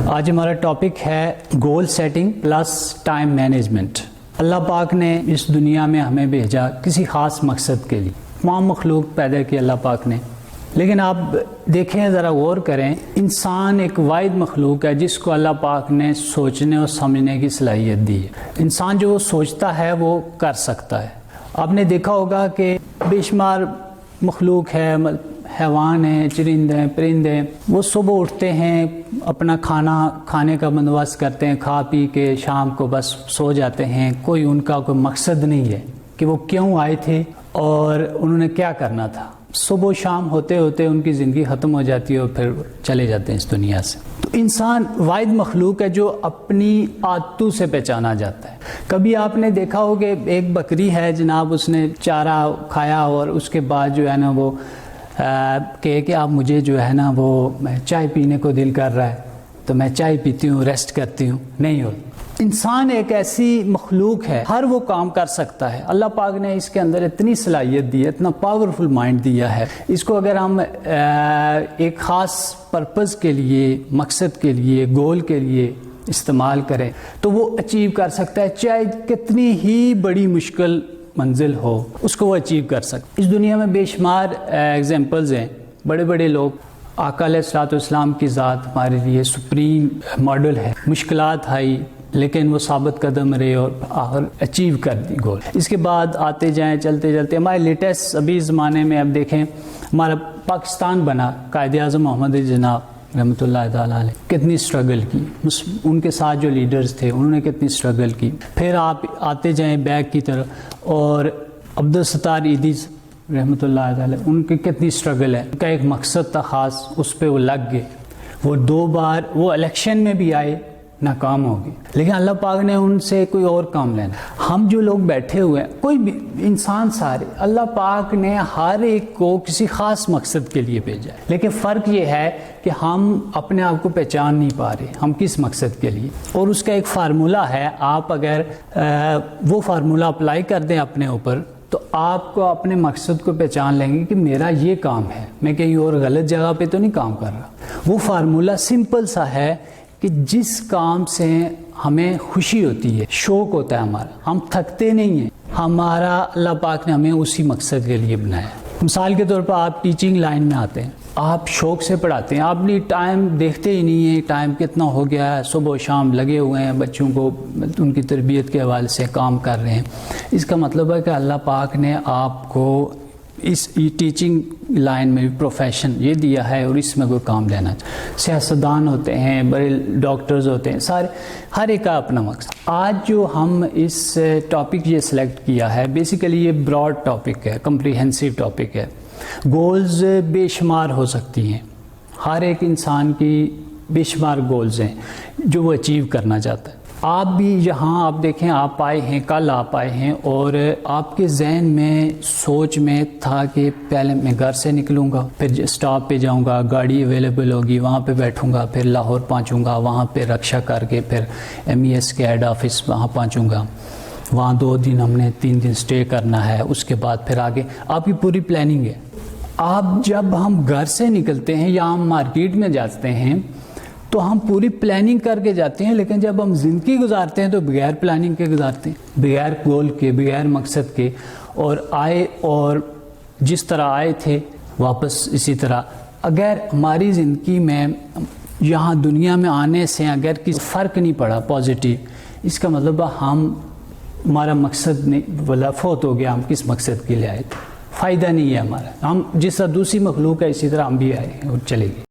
آج ہمارا ٹاپک ہے goal setting plus time management. Allah پاک نے اس دنیا میں ہمیں بھیجا کسی خاص مقصد کے لیے، تمام مخلوق پیدا کی اللہ پاک نے، لیکن آپ دیکھیں ذرا غور کریں، انسان ایک واحد مخلوق ہے جس کو اللہ پاک نے سوچنے اور سمجھنے کی صلاحیت دی ہے۔ انسان جو سوچتا ہے وہ کر سکتا ہے۔ آپ نے دیکھا ہوگا کہ بے شمار مخلوق ہے، حیوان ہیں، چرندے ہیں، پرندے ہیں، وہ صبح اٹھتے ہیں، اپنا کھانے کا بندوبست کرتے ہیں، کھا پی کے شام کو بس سو جاتے ہیں۔ کوئی ان کا کوئی مقصد نہیں ہے کہ وہ کیوں آئے تھے اور انہوں نے کیا کرنا تھا۔ صبح و شام ہوتے ہوتے ان کی زندگی ختم ہو جاتی ہے اور پھر چلے جاتے ہیں اس دنیا سے۔ تو انسان واحد مخلوق ہے جو اپنی عادتوں سے پہچانا جاتا ہے۔ کبھی آپ نے دیکھا ہو کہ ایک بکری ہے جناب، اس نے چارہ کھایا اور اس کے بعد جو ہے نا وہ کہ آپ مجھے جو ہے نا وہ چائے پینے کو دل کر رہا ہے تو میں چائے پیتی ہوں، ریسٹ کرتی ہوں، نہیں ہو۔ انسان ایک ایسی مخلوق ہے، ہر وہ کام کر سکتا ہے۔ اللہ پاک نے اس کے اندر اتنی صلاحیت دی ہے، اتنا پاورفل مائنڈ دیا ہے، اس کو اگر ہم ایک خاص پرپز کے لیے، مقصد کے لیے، گول کے لیے استعمال کریں تو وہ اچیو کر سکتا ہے، چاہے کتنی ہی بڑی مشکل منزل ہو اس کو وہ اچیو کر سکتا۔ اس دنیا میں بے شمار ایگزامپلز ہیں، بڑے بڑے لوگ، آقا علیہ الصلوۃ والسلام کی ذات ہمارے لیے سپریم ماڈل ہے۔ مشکلات آئی لیکن وہ ثابت قدم رہے اور آخر اچیو کر دی گول۔ اس کے بعد آتے جائیں، چلتے چلتے ہمارے لیٹسٹ ابھی زمانے میں اب دیکھیں ہمارا پاکستان بنا، قائد اعظم محمد جناب رحمۃ اللہ تعالیٰ علیہ کتنی اسٹرگل کی، ان کے ساتھ جو لیڈرز تھے انہوں نے کتنی اسٹرگل کی۔ پھر آپ آتے جائیں بیک کی طرف اور عبدالستار ایدھی رحمۃ اللہ تعالیٰ، ان کی کتنی اسٹرگل ہے، ان کا ایک مقصد تھا خاص، اس پہ وہ لگ گئے، وہ 2 بار وہ الیکشن میں بھی آئے، ناکام ہو گئے، لیکن اللہ پاک نے ان سے کوئی اور کام لینا۔ ہم جو لوگ بیٹھے ہوئے ہیں، کوئی بھی انسان، سارے اللہ پاک نے ہر ایک کو کسی خاص مقصد کے لیے بھیجا ہے، لیکن فرق یہ ہے کہ ہم اپنے آپ کو پہچان نہیں پا رہے ہم کس مقصد کے لیے۔ اور اس کا ایک فارمولہ ہے، آپ اگر وہ فارمولہ اپلائی کر دیں اپنے اوپر تو آپ کو اپنے مقصد کو پہچان لیں گے کہ میرا یہ کام ہے، میں کہیں اور غلط جگہ پہ تو نہیں کام کر رہا۔ وہ فارمولہ سمپل سا ہے کہ جس کام سے ہمیں خوشی ہوتی ہے، شوق ہوتا ہے ہمارا، ہم تھکتے نہیں ہیں، ہمارا اللہ پاک نے ہمیں اسی مقصد کے لیے بنایا ہے۔ مثال کے طور پر آپ ٹیچنگ لائن میں آتے ہیں، آپ شوق سے پڑھاتے ہیں، آپ اپنی ٹائم دیکھتے ہی نہیں ہیں، ٹائم کتنا ہو گیا ہے، صبح و شام لگے ہوئے ہیں، بچوں کو ان کی تربیت کے حوالے سے کام کر رہے ہیں۔ اس کا مطلب ہے کہ اللہ پاک نے آپ کو اس ٹیچنگ لائن میں بھی پروفیشن یہ دیا ہے اور اس میں کوئی کام لینا چاہیے۔ سیاستدان ہوتے ہیں، بڑے ڈاکٹرز ہوتے ہیں، سارے، ہر ایک کا اپنا مقصد۔ آج جو ہم اس ٹاپک یہ سلیکٹ کیا ہے، بیسیکلی یہ براڈ ٹاپک ہے، کمپریہنسو ٹاپک ہے۔ گولز بے شمار ہو سکتی ہیں، ہر ایک انسان کی بے شمار گولز ہیں جو وہ اچیو کرنا چاہتا ہے۔ آپ بھی یہاں آپ دیکھیں، آپ آئے ہیں، کل آپ آئے ہیں اور آپ کے ذہن میں سوچ میں تھا کہ پہلے میں گھر سے نکلوں گا، پھر اسٹاپ پہ جاؤں گا، گاڑی اویلیبل ہوگی، وہاں پہ بیٹھوں گا، پھر لاہور پہنچوں گا، وہاں پہ رکشہ کر کے پھر MES کے ہیڈ آفس وہاں پہنچوں گا، وہاں 2 دن ہم نے 3 دن سٹے کرنا ہے، اس کے بعد پھر آگے آپ کی پوری پلاننگ ہے۔ آپ جب ہم گھر سے نکلتے ہیں یا ہم مارکیٹ میں جاتے ہیں تو ہم پوری پلاننگ کر کے جاتے ہیں، لیکن جب ہم زندگی گزارتے ہیں تو بغیر پلاننگ کے گزارتے ہیں، بغیر گول کے، بغیر مقصد کے، اور آئے اور جس طرح آئے تھے واپس اسی طرح۔ اگر ہماری زندگی میں یہاں دنیا میں آنے سے اگر کسی فرق نہیں پڑا پازیٹیو، اس کا مطلب ہمارا مقصد نہیں، فوت ہو گیا، ہم کس مقصد کے لیے آئے تھے، فائدہ نہیں ہے ہمارا۔ ہم جس طرح دوسری مخلوق ہے اسی طرح ہم بھی آئے اور چلے گئے۔